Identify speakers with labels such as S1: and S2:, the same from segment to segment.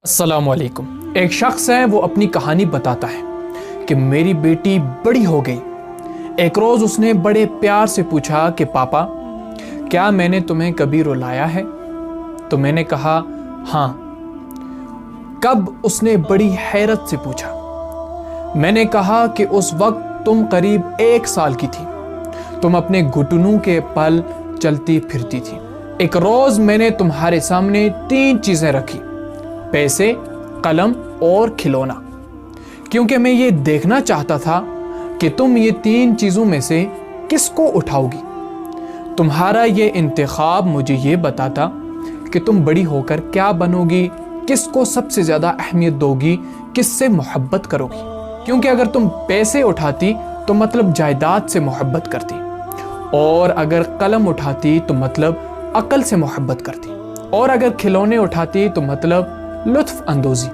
S1: अस्सलाम वालेकुम। एक शख्स है, वो अपनी कहानी बताता है कि मेरी बेटी बड़ी हो गई। एक रोज़ उसने बड़े प्यार से पूछा कि पापा, क्या मैंने तुम्हें कभी रुलाया है? तो मैंने कहा हाँ। कब? उसने बड़ी हैरत से पूछा। मैंने कहा कि उस वक्त तुम करीब 1 साल की थी। तुम अपने घुटनों के पल चलती फिरती थी। एक रोज़ मैंने तुम्हारे सामने 3 चीज़ें रखी, पैसे, कलम और खिलौना, क्योंकि मैं ये देखना चाहता था कि तुम ये 3 चीज़ों में से किसको उठाओगी। तुम्हारा ये इंतखाब मुझे ये बताता कि तुम बड़ी होकर क्या बनोगी, किसको सबसे ज़्यादा अहमियत दोगी, किससे मोहब्बत करोगी। क्योंकि अगर तुम पैसे उठाती तो मतलब जायदाद से मोहब्बत करती, और अगर कलम उठाती तो मतलब अक्ल से मोहब्बत करती, और अगर खिलौने उठाती तो मतलब लुत्फ अंदोज़ी।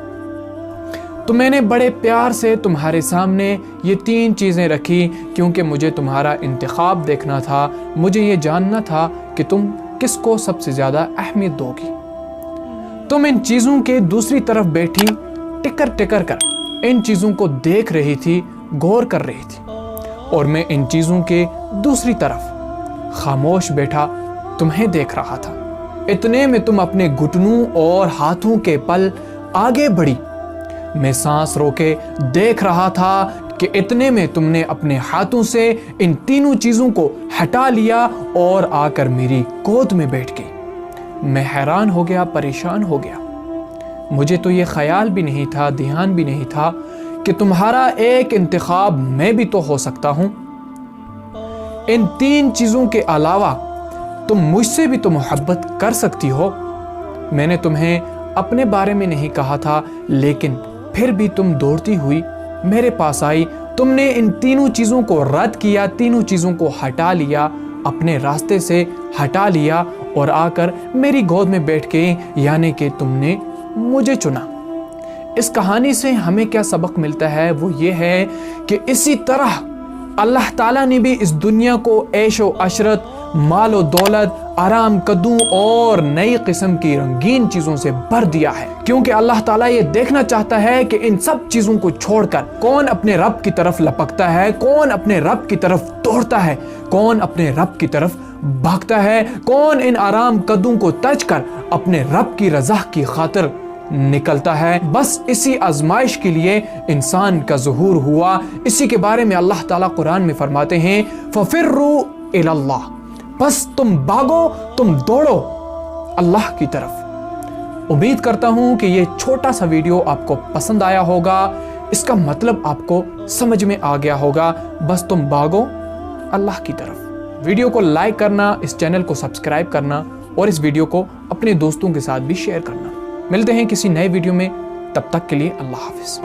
S1: तो मैंने बड़े प्यार से तुम्हारे सामने ये 3 चीज़ें रखी, क्योंकि मुझे तुम्हारा इंतखाब देखना था। मुझे ये जानना था कि तुम किसको सबसे ज़्यादा अहमियत दोगी। तुम इन चीज़ों के दूसरी तरफ बैठी टिकर टिकर कर इन चीज़ों को देख रही थी, गौर कर रही थी, और मैं इन चीज़ों के दूसरी तरफ खामोश बैठा तुम्हें देख रहा था। इतने में तुम अपने घुटनों और हाथों के पल आगे बढ़ी। मैं सांस रोके देख रहा था कि इतने में तुमने अपने हाथों से इन तीनों चीज़ों को हटा लिया और आकर मेरी गोद में बैठ गई। मैं हैरान हो गया, परेशान हो गया। मुझे तो ये ख्याल भी नहीं था, ध्यान भी नहीं था कि तुम्हारा एक इंतखाब मैं भी तो हो सकता हूँ। इन 3 चीज़ों के अलावा तुम मुझसे भी तो मोहब्बत कर सकती हो। मैंने तुम्हें अपने बारे में नहीं कहा था, लेकिन फिर भी तुम दौड़ती हुई मेरे पास आई। तुमने इन तीनों चीज़ों को रद्द किया, तीनों चीज़ों को हटा लिया, अपने रास्ते से हटा लिया और आकर मेरी गोद में बैठ गई, यानी कि तुमने मुझे चुना। इस कहानी से हमें क्या सबक मिलता है, वो ये है कि इसी तरह अल्लाह ताला ने भी इस दुनिया को ऐशो अशरत, मालो दौलत, आराम कद्दू और नई किस्म की रंगीन चीज़ों से भर दिया है, क्योंकि अल्लाह ताला ये देखना चाहता है कि इन सब चीज़ों को छोड़कर कौन अपने रब की तरफ लपकता है, कौन अपने रब की तरफ दौड़ता है, कौन अपने रब की तरफ भागता है, कौन इन आराम कद्दू को तज कर अपने रब की रज़ा की खातिर निकलता है। बस इसी आजमाइश के लिए इंसान का ज़ुहूर हुआ। इसी के बारे में अल्लाह ताला कुरान में फरमाते हैं, फफिर्रू इलल्लाह, बस तुम भागो, तुम दौड़ो अल्लाह की तरफ। उम्मीद करता हूँ कि ये छोटा सा वीडियो आपको पसंद आया होगा, इसका मतलब आपको समझ में आ गया होगा। बस तुम भागो अल्लाह की तरफ। वीडियो को लाइक करना, इस चैनल को सब्सक्राइब करना और इस वीडियो को अपने दोस्तों के साथ भी शेयर करना। मिलते हैं किसी नए वीडियो में, तब तक के लिए अल्लाह हाफिज़।